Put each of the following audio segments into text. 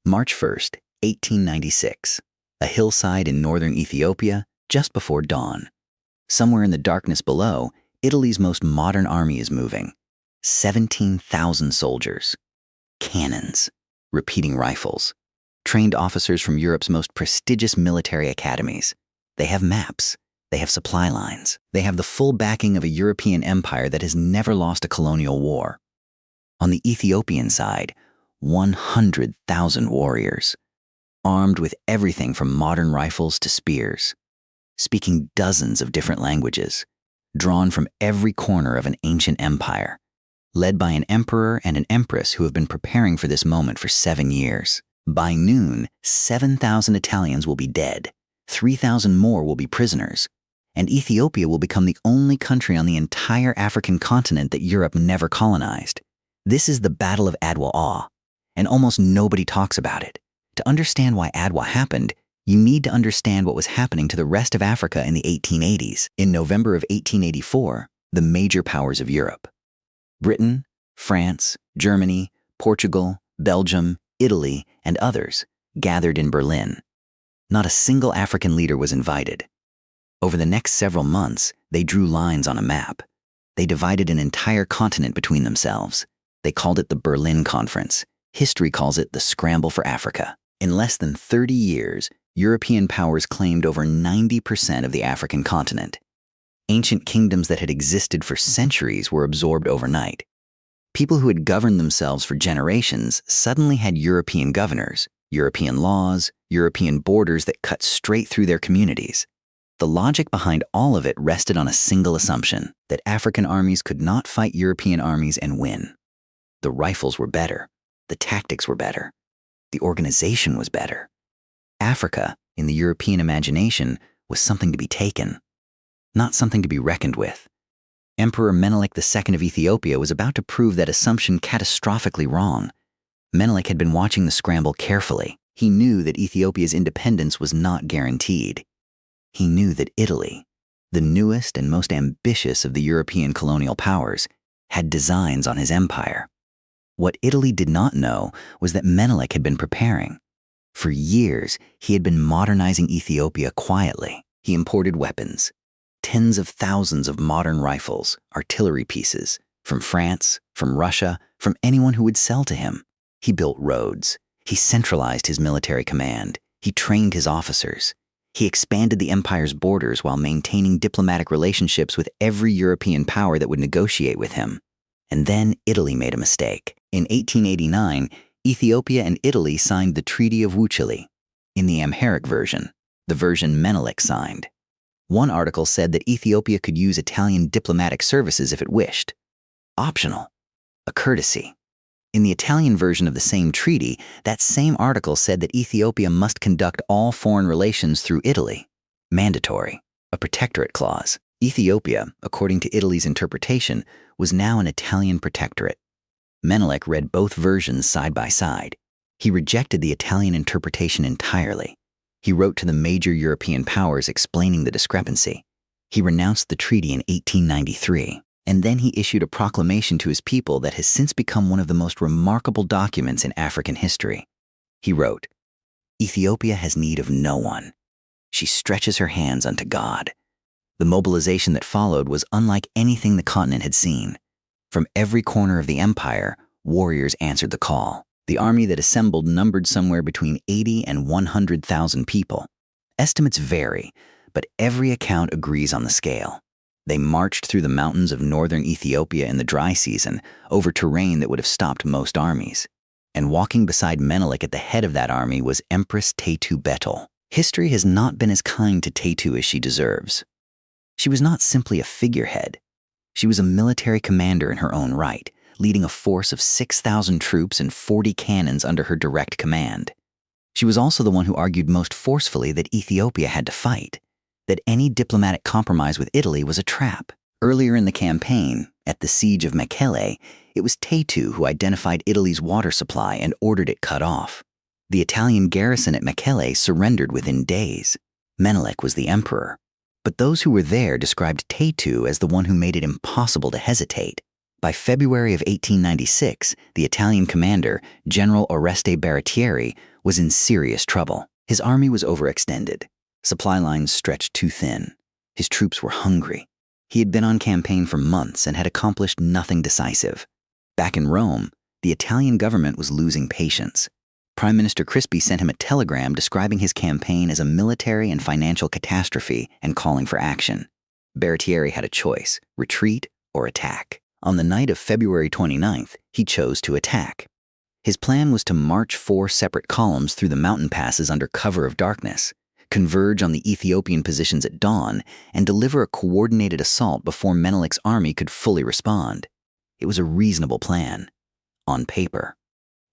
March 1st, 1896. A hillside in northern Ethiopia just before dawn. Somewhere in the darkness below, Italy's most modern army is moving. 17,000 soldiers. Cannons. Repeating rifles. Trained officers from Europe's most prestigious military academies. They have maps. They have supply lines. They have the full backing of a European empire that has never lost a colonial war. On the Ethiopian side, 100,000 warriors, armed with everything from modern rifles to spears, speaking dozens of different languages, drawn from every corner of an ancient empire, led by an emperor and an empress who have been preparing for this moment for 7 years. By noon, 7,000 Italians will be dead, 3,000 more will be prisoners, and Ethiopia will become the only country on the entire African continent that Europe never colonized. This is the Battle of Adwa, and almost nobody talks about it. To understand why Adwa happened, you need to understand what was happening to the rest of Africa in the 1880s. In November of 1884, the major powers of Europe, Britain, France, Germany, Portugal, Belgium, Italy, and others, gathered in Berlin. Not a single African leader was invited. Over the next several months, they drew lines on a map. They divided an entire continent between themselves. They called it the Berlin Conference. History calls it the Scramble for Africa. In less than 30 years, European powers claimed over 90% of the African continent. Ancient kingdoms that had existed for centuries were absorbed overnight. People who had governed themselves for generations suddenly had European governors, European laws, European borders that cut straight through their communities. The logic behind all of it rested on a single assumption, that African armies could not fight European armies and win. The rifles were better. The tactics were better. The organization was better. Africa, in the European imagination, was something to be taken, not something to be reckoned with. Emperor Menelik II of Ethiopia was about to prove that assumption catastrophically wrong. Menelik had been watching the scramble carefully. He knew that Ethiopia's independence was not guaranteed. He knew that Italy, the newest and most ambitious of the European colonial powers, had designs on his empire. What Italy did not know was that Menelik had been preparing. For years, he had been modernizing Ethiopia quietly. He imported weapons, tens of thousands of modern rifles, artillery pieces, from France, from Russia, from anyone who would sell to him. He built roads. He centralized his military command. He trained his officers. He expanded the empire's borders while maintaining diplomatic relationships with every European power that would negotiate with him. And then Italy made a mistake. In 1889, Ethiopia and Italy signed the Treaty of Wuchale, in the Amharic version, the version Menelik signed. One article said that Ethiopia could use Italian diplomatic services if it wished. Optional. A courtesy. In the Italian version of the same treaty, that same article said that Ethiopia must conduct all foreign relations through Italy. Mandatory. A protectorate clause. Ethiopia, according to Italy's interpretation, was now an Italian protectorate. Menelik read both versions side by side. He rejected the Italian interpretation entirely. He wrote to the major European powers explaining the discrepancy. He renounced the treaty in 1893, and then he issued a proclamation to his people that has since become one of the most remarkable documents in African history. He wrote, "Ethiopia has need of no one. She stretches her hands unto God." The mobilization that followed was unlike anything the continent had seen. From every corner of the empire, warriors answered the call. The army that assembled numbered somewhere between 80 and 100,000 people. Estimates vary, but every account agrees on the scale. They marched through the mountains of northern Ethiopia in the dry season, over terrain that would have stopped most armies. And walking beside Menelik at the head of that army was Empress Taytu Betul. History has not been as kind to Taytu as she deserves. She was not simply a figurehead. She was a military commander in her own right, leading a force of 6,000 troops and 40 cannons under her direct command. She was also the one who argued most forcefully that Ethiopia had to fight, that any diplomatic compromise with Italy was a trap. Earlier in the campaign, at the siege of Mekelle, it was Taytu who identified Italy's water supply and ordered it cut off. The Italian garrison at Mekelle surrendered within days. Menelik was the emperor. But those who were there described Taytu as the one who made it impossible to hesitate. By February of 1896, the Italian commander, General Oreste Baratieri, was in serious trouble. His army was overextended. Supply lines stretched too thin. His troops were hungry. He had been on campaign for months and had accomplished nothing decisive. Back in Rome, the Italian government was losing patience. Prime Minister Crispi sent him a telegram describing his campaign as a military and financial catastrophe and calling for action. Baratieri had a choice: retreat or attack. On the night of February 29th, he chose to attack. His plan was to march 4 separate columns through the mountain passes under cover of darkness, converge on the Ethiopian positions at dawn, and deliver a coordinated assault before Menelik's army could fully respond. It was a reasonable plan, on paper.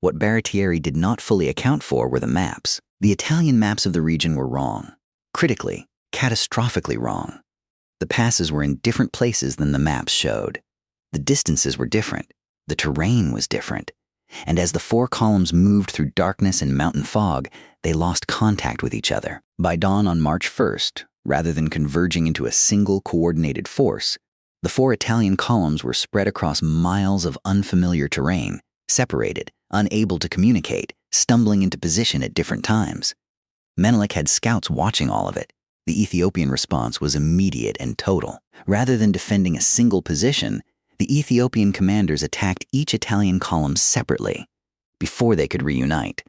What Baratieri did not fully account for were the maps. The Italian maps of the region were wrong. Critically, catastrophically wrong. The passes were in different places than the maps showed. The distances were different. The terrain was different. And as the 4 columns moved through darkness and mountain fog, they lost contact with each other. By dawn on March 1st, rather than converging into a single coordinated force, the 4 Italian columns were spread across miles of unfamiliar terrain, separated, unable to communicate, stumbling into position at different times. Menelik had scouts watching all of it. The Ethiopian response was immediate and total. Rather than defending a single position, the Ethiopian commanders attacked each Italian column separately before they could reunite.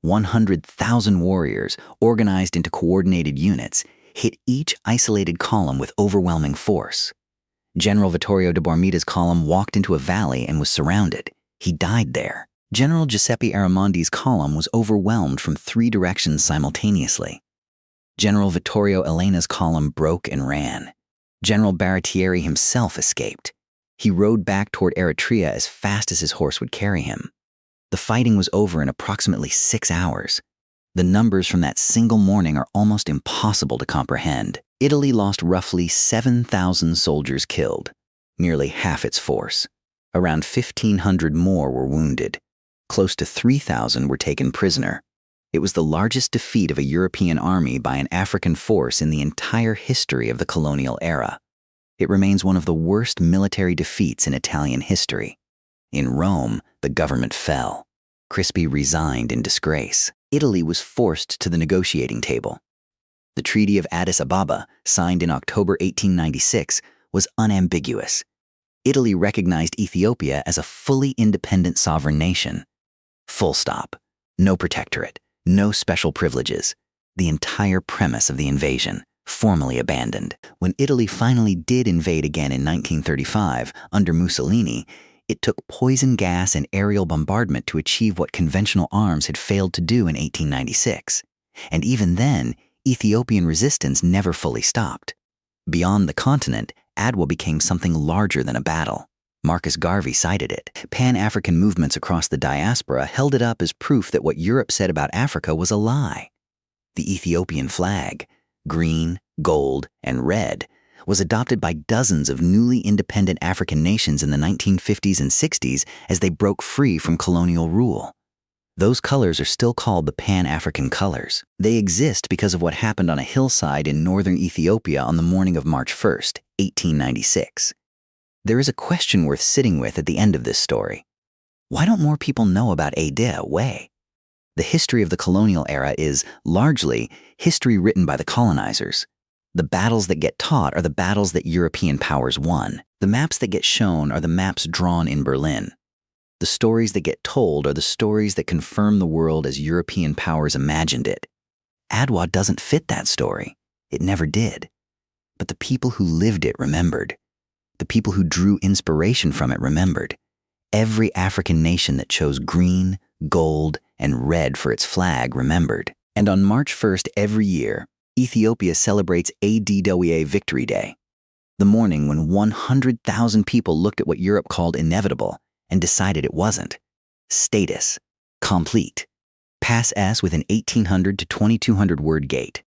100,000 warriors, organized into coordinated units, hit each isolated column with overwhelming force. General Vittorio de Bormida's column walked into a valley and was surrounded. He died there. General Giuseppe Aramondi's column was overwhelmed from 3 directions simultaneously. General Vittorio Elena's column broke and ran. General Baratieri himself escaped. He rode back toward Eritrea as fast as his horse would carry him. The fighting was over in approximately 6 hours. The numbers from that single morning are almost impossible to comprehend. Italy lost roughly 7,000 soldiers killed, nearly half its force. Around 1,500 more were wounded. Close to 3,000 were taken prisoner. It was the largest defeat of a European army by an African force in the entire history of the colonial era. It remains one of the worst military defeats in Italian history. In Rome, the government fell. Crispi resigned in disgrace. Italy was forced to the negotiating table. The Treaty of Addis Ababa, signed in October 1896, was unambiguous. Italy recognized Ethiopia as a fully independent sovereign nation. Full stop. No protectorate. No special privileges. The entire premise of the invasion, formally abandoned. When Italy finally did invade again in 1935, under Mussolini, it took poison gas and aerial bombardment to achieve what conventional arms had failed to do in 1896. And even then, Ethiopian resistance never fully stopped. Beyond the continent, Adwa became something larger than a battle. Marcus Garvey cited it. Pan-African movements across the diaspora held it up as proof that what Europe said about Africa was a lie. The Ethiopian flag, green, gold, and red, was adopted by dozens of newly independent African nations in the 1950s and 60s as they broke free from colonial rule. Those colors are still called the Pan-African colors. They exist because of what happened on a hillside in northern Ethiopia on the morning of March 1st, 1896. There is a question worth sitting with at the end of this story. Why don't more people know about Adwa? The history of the colonial era is, largely, history written by the colonizers. The battles that get taught are the battles that European powers won. The maps that get shown are the maps drawn in Berlin. The stories that get told are the stories that confirm the world as European powers imagined it. Adwa doesn't fit that story. It never did. But the people who lived it remembered. The people who drew inspiration from it remembered. Every African nation that chose green, gold, and red for its flag remembered. And on March 1st every year, Ethiopia celebrates Adwa Victory Day, the morning when 100,000 people looked at what Europe called inevitable and decided it wasn't. Status. Complete. Pass S with an 1,800 to 2,200 word gate.